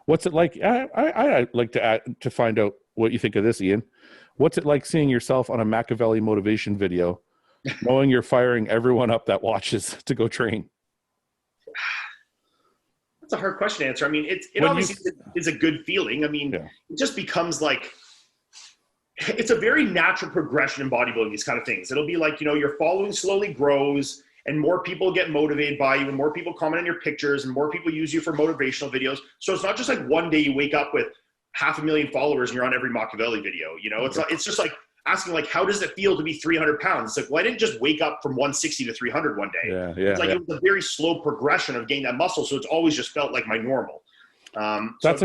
What's it like? I'd like to find out what you think of this, Iain. What's it like seeing yourself on a Machiavelli motivation video, knowing you're firing everyone up that watches to go train? That's a hard question to answer. I mean, it obviously is a good feeling. I mean, Yeah. It just becomes like, it's a very natural progression in bodybuilding, these kind of things. It'll be like, your following slowly grows and more people get motivated by you and more people comment on your pictures and more people use you for motivational videos. So it's not just like one day you wake up with 500,000 followers and you're on every Machiavelli video. It's just like asking like, how does it feel to be 300 pounds? It's like, well, I didn't just wake up from 160 to 300 one day. It's like, it was a very slow progression of gaining that muscle. So it's always just felt like my normal. That's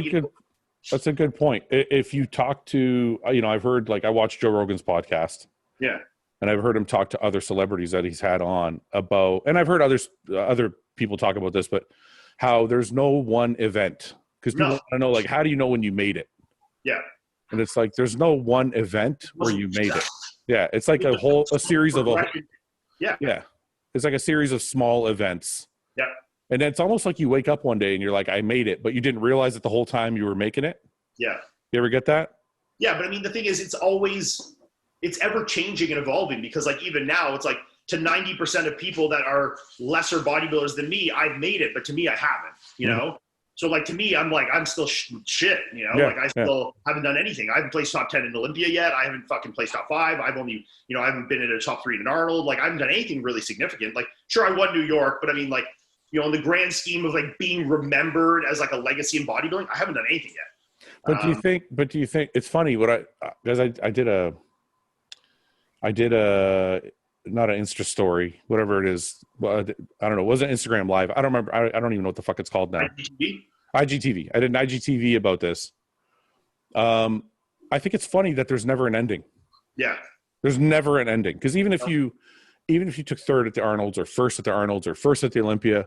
a good point. If you talk to, I've heard, like, I watched Joe Rogan's podcast. Yeah. And I've heard him talk to other celebrities that he's had on about, and I've heard other people talk about this, but how there's no one event, because people want to know, like, how do you know when you made it? Yeah. And it's like, there's no one event where you made it. Yeah. It's like a series of, yeah. It's like a series of small events. Yeah. And it's almost like you wake up one day and you're like, I made it, but you didn't realize it the whole time you were making it. Yeah. You ever get that? Yeah. But I mean, the thing is, it's ever changing and evolving, because like even now it's like to 90% of people that are lesser bodybuilders than me, I've made it, but to me, I haven't, know? So like, to me, I'm still shit, like I still haven't done anything. I haven't placed top 10 in Olympia yet. I haven't fucking placed top 5. I've only, I haven't been in a top 3 in Arnold. Like I haven't done anything really significant. Like, sure, I won New York, but I mean, like, in the grand scheme of like being remembered as like a legacy in bodybuilding, I haven't done anything yet. But do you think it's funny because I did a not an Insta story, whatever it is. Well, I don't know. It wasn't Instagram Live. I don't remember. I don't even know what the fuck it's called now. IGTV. I did an IGTV about this. I think it's funny that there's never an ending. Yeah. There's never an ending. Because even if you took third at the Arnolds or first at the Arnolds or first at the Olympia,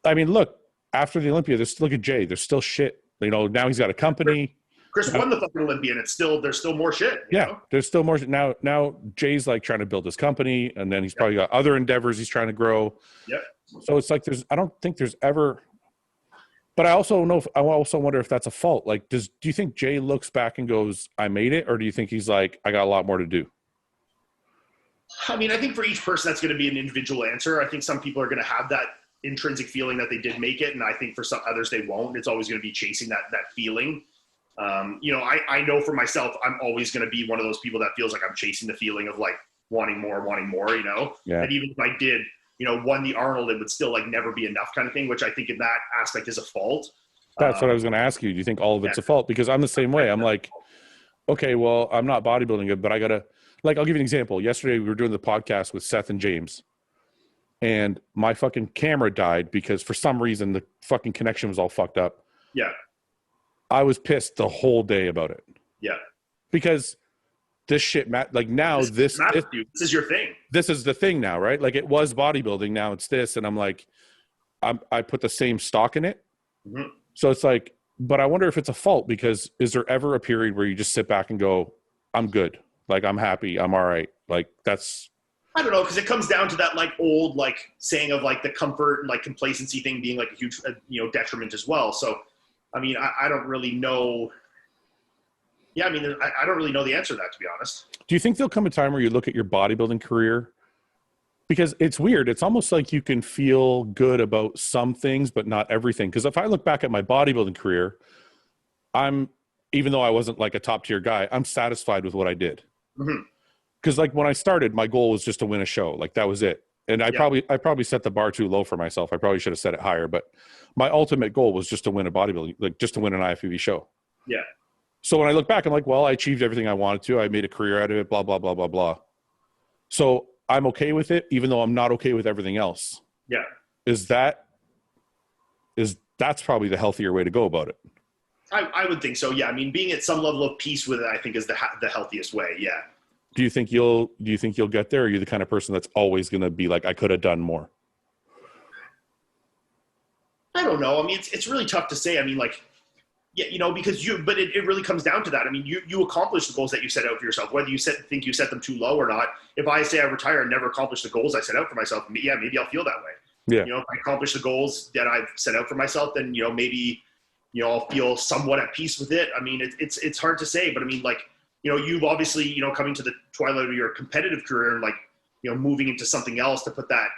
I mean, look, after the Olympia, look at Jay. There's still shit. Now he's got a company. Chris won the fucking Olympia, and there's still more shit. There's still more. Now Jay's like trying to build his company, and then he's probably got other endeavors he's trying to grow. Yep. So it's like I don't think there's ever. But I also wonder if that's a fault. Like, do you think Jay looks back and goes, "I made it," or do you think he's like, "I got a lot more to do"? I mean, I think for each person, that's going to be an individual answer. I think some people are going to have that intrinsic feeling that they did make it, and I think for some others they won't. It's always going to be chasing that feeling. I know for myself, I'm always going to be one of those people that feels like I'm chasing the feeling of like wanting more, Yeah. And even if I did, won the Arnold, it would still like never be enough kind of thing, which I think in that aspect is a fault. That's what I was going to ask you. Do you think all of it's a fault? Because I'm the same way. I'm like, okay, well, I'm not bodybuilding good, but I got to, like, I'll give you an example. Yesterday we were doing the podcast with Seth and James, and my fucking camera died because for some reason the fucking connection was all fucked up. Yeah. I was pissed the whole day about it. Yeah. Because this shit, like now this is your thing. This is the thing now, right? Like it was bodybuilding. Now it's this. And I'm like, I put the same stock in it. Mm-hmm. So it's like, but I wonder if it's a fault, because is there ever a period where you just sit back and go, I'm good. Like, I'm happy. I'm all right. Like I don't know. Cause it comes down to that like old, like saying of like the comfort and like complacency thing being like a huge, detriment as well. So, I mean, I don't really know. Yeah, I mean, I don't really know the answer to that, to be honest. Do you think there'll come a time where you look at your bodybuilding career? Because it's weird. It's almost like you can feel good about some things, but not everything. Because if I look back at my bodybuilding career, even though I wasn't like a top tier guy, I'm satisfied with what I did. Mm-hmm. Because like when I started, my goal was just to win a show. Like that was it. And I probably set the bar too low for myself. I probably should have set it higher. But my ultimate goal was just to win a bodybuilding, like just to win an IFBB show. Yeah. So when I look back, I'm like, well, I achieved everything I wanted to. I made a career out of it, blah, blah, blah, blah, blah. So I'm okay with it, even though I'm not okay with everything else. Yeah. That's probably the healthier way to go about it. I would think so. Yeah. I mean, being at some level of peace with it, I think is the healthiest way. Yeah. Do you think you'll get there? Or are you the kind of person that's always going to be like, I could have done more? I don't know. I mean, it's really tough to say. I mean, like, yeah, because but it really comes down to that. I mean, you accomplish the goals that you set out for yourself, whether you think you set them too low or not. If I say I retire and never accomplish the goals I set out for myself, maybe I'll feel that way. Yeah. If I accomplish the goals that I've set out for myself, then, maybe you know, I'll feel somewhat at peace with it. I mean, it's hard to say, but I mean, like, you know, you've obviously, you know, coming to the twilight of your competitive career and like, you know, moving into something else to put that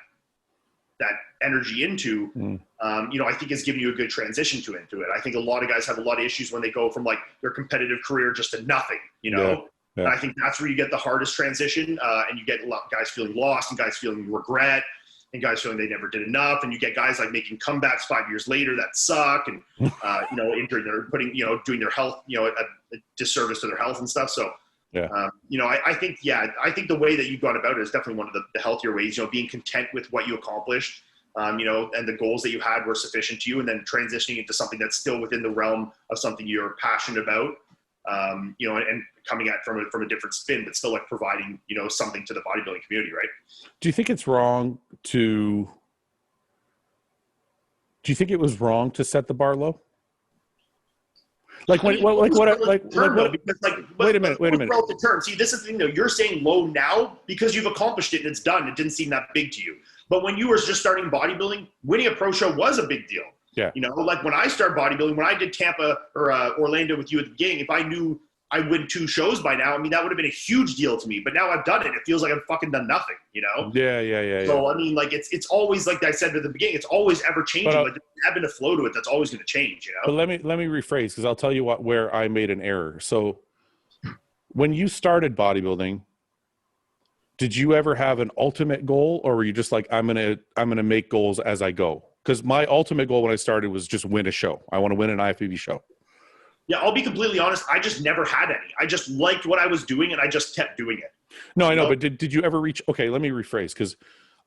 energy into, you know, I think it's giving you a good transition into it. I think a lot of guys have a lot of issues when they go from like their competitive career just to nothing, you know? Yeah. And I think that's where you get the hardest transition. And you get a lot of guys feeling lost and guys feeling regret and guys feeling they never did enough. And you get guys like making comebacks 5 years later that suck and, you know, injuring their, putting, you know, doing their health, you know, a disservice to their health and stuff. So, you know, I think the way that you've gone about it is definitely one of the healthier ways, you know, being content with what you accomplished, you know, and the goals that you had were sufficient to you, and then transitioning into something that's still within the realm of something you're passionate about, you know, and coming at from a different spin, but still like providing, you know, something to the bodybuilding community, right? Do you think it's wrong to, do you think it was wrong to set the bar low? Like wait a minute. Relative term. See, this is the thing though. You're saying low now because you've accomplished it and it's done. It didn't seem that big to you. But when you were just starting bodybuilding, winning a pro show was a big deal. Yeah. You know, like when I started bodybuilding, when I did Tampa or Orlando with you at the beginning, if I knew I win 2 shows by now, I mean, that would have been a huge deal to me. But now I've done it. It feels like I've fucking done nothing, you know? Yeah. So, I mean, like, it's always, like I said at the beginning, it's always ever changing. Like, there's ebb and a flow to it that's always going to change, you know? But let me rephrase, because I'll tell you where I made an error. So when you started bodybuilding, did you ever have an ultimate goal, or were you just like, I'm gonna make goals as I go? Because my ultimate goal when I started was just win a show. I want to win an IFBB show. Yeah, I'll be completely honest. I just never had any. I just liked what I was doing, and I just kept doing it. No, I know, but did you ever reach? Okay, let me rephrase, because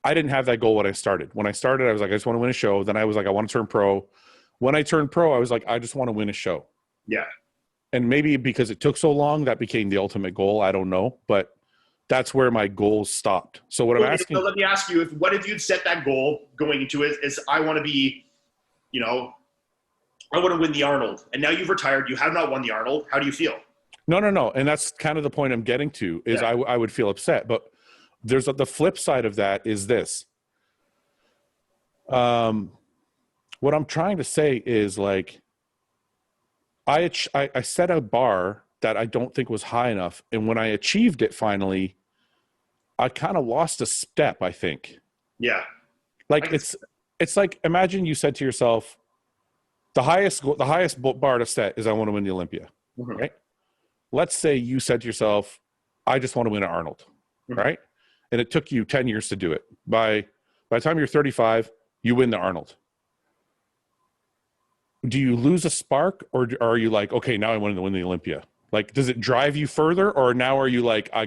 I didn't have that goal when I started. When I started, I was like, I just want to win a show. Then I was like, I want to turn pro. When I turned pro, I was like, I just want to win a show. Yeah. And maybe because it took so long, that became the ultimate goal. I don't know, but that's where my goals stopped. So what I'm asking. So let me ask you: what if you'd set that goal going into it? Is I want to be, you know, I want to win the Arnold, and now you've retired. You have not won the Arnold. How do you feel? No. And that's kind of the point I'm getting to is I would feel upset. But there's the flip side of that is this. What I'm trying to say is like, I set a bar that I don't think was high enough. And when I achieved it finally, I kind of lost a step, I think. Yeah. Like it's like, imagine you said to yourself, the highest bar to set is I want to win the Olympia, right? Let's say you said to yourself, I just want to win an Arnold, right? And it took you 10 years to do it. By the time you're 35, you win the Arnold. Do you lose a spark, or are you like, okay, now I want to win the Olympia? Like, does it drive you further, or now are you like, I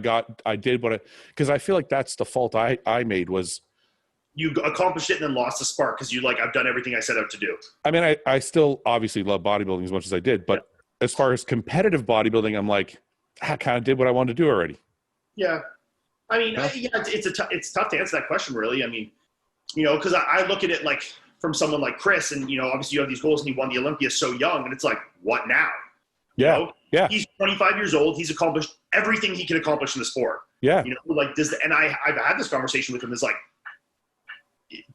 did what because I feel like that's the fault I made was. You accomplished it and then lost the spark because you like, I've done everything I set out to do. I mean, I still obviously love bodybuilding as much as I did, but as far as competitive bodybuilding, I'm like, I kind of did what I wanted to do already. Yeah. I mean, it's tough to answer that question, really. I mean, you know, because I look at it like from someone like Chris, and, you know, obviously you have these goals and you won the Olympia so young, and it's like, what now? Yeah. You know? Yeah. He's 25 years old. He's accomplished everything he can accomplish in the sport. Yeah. You know, like I've had this conversation with him. Is like,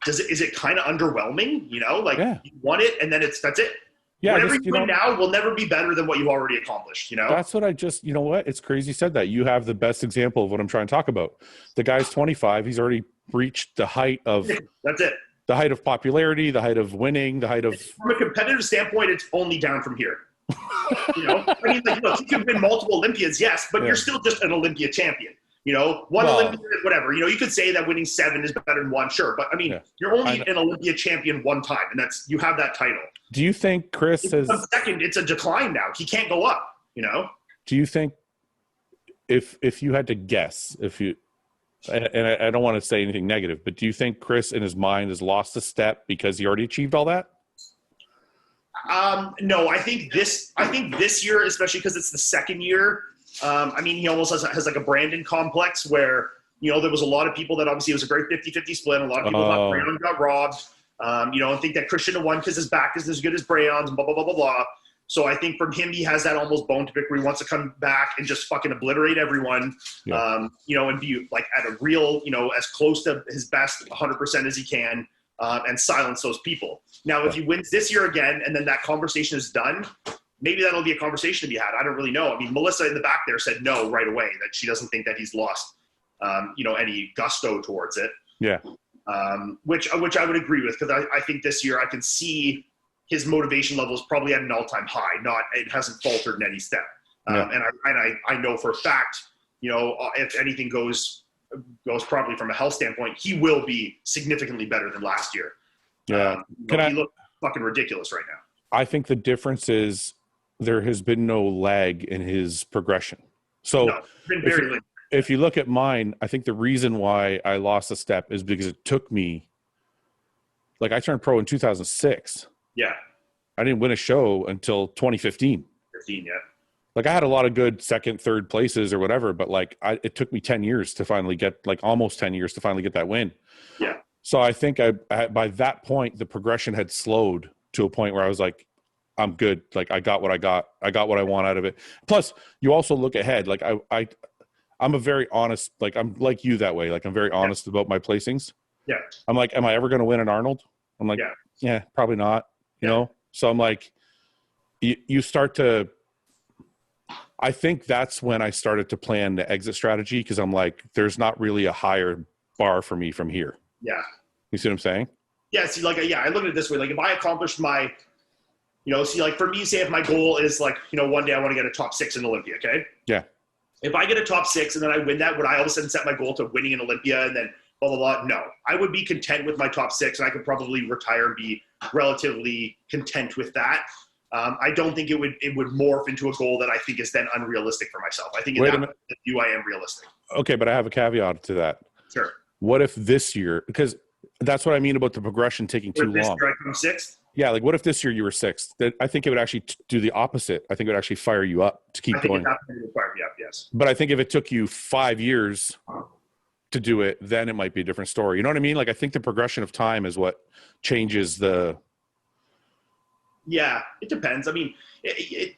is it kind of underwhelming? You know, like you won it and then that's it. Yeah. Whatever you win now will never be better than what you already accomplished. You know, that's what you know what? It's crazy you said that. You have the best example of what I'm trying to talk about. The guy's 25. He's already reached the height of, that's it. The height of popularity, the height of winning, the height of. From a competitive standpoint, it's only down from here. You know, I mean, like, look, you can win multiple Olympias, yes, but you're still just an Olympia champion. You know, Olympia, whatever. You know, you could say that winning 7 is better than 1, sure, but I mean, you're only an Olympia champion 1 time, and you have that title. Do you think Chris has second? It's a decline now. He can't go up. You know. Do you think if you had to guess, and I don't want to say anything negative, but do you think Chris in his mind has lost a step because he already achieved all that? No, I think this year, especially because it's the second year, I mean, he almost has like a Brandon complex where, you know, there was a lot of people that obviously it was a very 50-50 split. And a lot of people thought Brandon got robbed, you know, and think that Christian won because his back isn't as good as Brandon's and blah, blah, blah, blah, blah. So I think from him, he has that almost bone to pick where he wants to come back and just fucking obliterate everyone, you know, and be like at a real, you know, as close to his best 100% as he can. and silence those people. Now, if he wins this year again, and then that conversation is done, maybe that'll be a conversation to be had. I don't really know. I mean, Melissa in the back there said no right away, that she doesn't think that he's lost, any gusto towards it. Yeah. Which I would agree with, because I think this year I can see his motivation level is probably at an all-time high. It hasn't faltered in any step. And I know for a fact, if anything goes probably from a health standpoint, he will be significantly better than last year. Yeah. He looks fucking ridiculous right now. I think the difference is there has been no lag in his progression. So no, it's been very late. If you look at mine, I think the reason why I lost a step is because it took me, like, I turned pro in 2006. Yeah. I didn't win a show until 2015. Yeah. Like, I had a lot of good second, third places or whatever, but like it took me 10 years to finally get, like almost 10 years to finally get that win. Yeah. So I think I by that point, the progression had slowed to a point where I was like, I'm good. Like, I got what I got. I got what I want out of it. Plus, you also look ahead. Like, I'm a very honest, like, I'm like you that way. Like, I'm very honest about my placings. Yeah. I'm like, am I ever going to win an Arnold? I'm like, yeah, probably not, you know? So I'm like, you start to, I think that's when I started to plan the exit strategy, because I'm like, there's not really a higher bar for me from here. Yeah. You see what I'm saying? Yeah. See, like, I look at it this way. Like, if I accomplished my, for me, say if my goal is like, one day I want to get a top 6 in Olympia. Okay. Yeah. If I get a top 6 and then I win that, would I all of a sudden set my goal to winning an Olympia and then blah, blah, blah? No. I would be content with my top 6, and I could probably retire and be relatively content with that. I don't think it would morph into a goal that I think is then unrealistic for myself. I think in that view, I am realistic. Okay, but I have a caveat to that. Sure. What if this year, because that's what I mean about the progression taking too long. This year I come 6th? Yeah, like what if this year you were 6th? I think it would actually do the opposite. I think it would actually fire you up to keep going. I think it would fire me up, yes. But I think if it took you 5 years to do it, then it might be a different story. You know what I mean? Like, I think the progression of time is what changes the... Yeah, it depends. I mean, it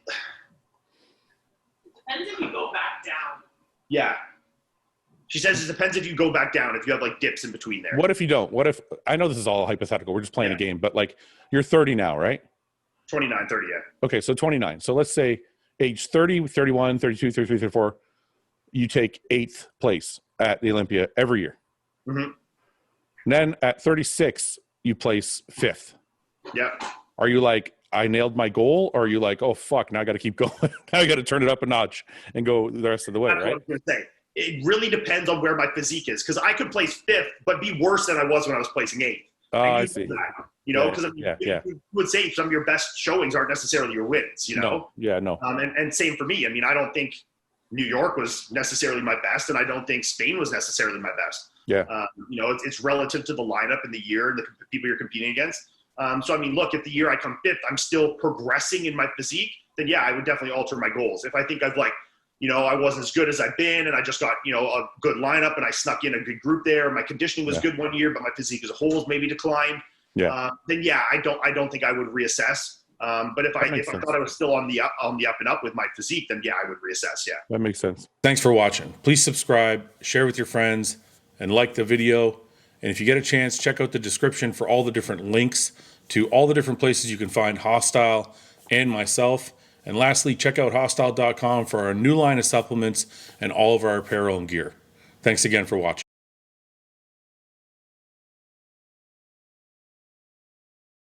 depends if you go back down. Yeah. She says it depends if you go back down, if you have like dips in between there. What if you don't? What if, I know this is all hypothetical, we're just playing a game, but like, you're 30 now, right? 29, 30, yeah. Okay, so 29. So let's say age 30, 31, 32, 33, 34, you take 8th place at the Olympia every year. Mm-hmm. Then at 36, you place 5th. Yeah. Are you like, I nailed my goal? Or are you like, oh, fuck, now I got to keep going. Now I got to turn it up a notch and go the rest of the way, That's right? what I was going to say. It really depends on where my physique is, because I could place 5th, but be worse than I was when I was placing 8th. I see. Because you would say some of your best showings aren't necessarily your wins, No. Yeah, no. And same for me. I mean, I don't think New York was necessarily my best, and I don't think Spain was necessarily my best. Yeah. It's relative to the lineup in the year and the people you're competing against. So, I mean, look, if the year I come 5th, I'm still progressing in my physique, then yeah, I would definitely alter my goals. If I think I've I wasn't as good as I've been, and I just got, a good lineup, and I snuck in a good group there. My conditioning was good one year, but my physique as a whole has maybe declined. Yeah. Then yeah, I don't think I would reassess. But if I thought I was still on the up and up with my physique, then yeah, I would reassess. Yeah. That makes sense. Thanks for watching. Please subscribe, share with your friends, and like the video. And if you get a chance, check out the description for all the different links to all the different places you can find Hostile and myself. And lastly, check out hostile.com for our new line of supplements and all of our apparel and gear. Thanks again for watching.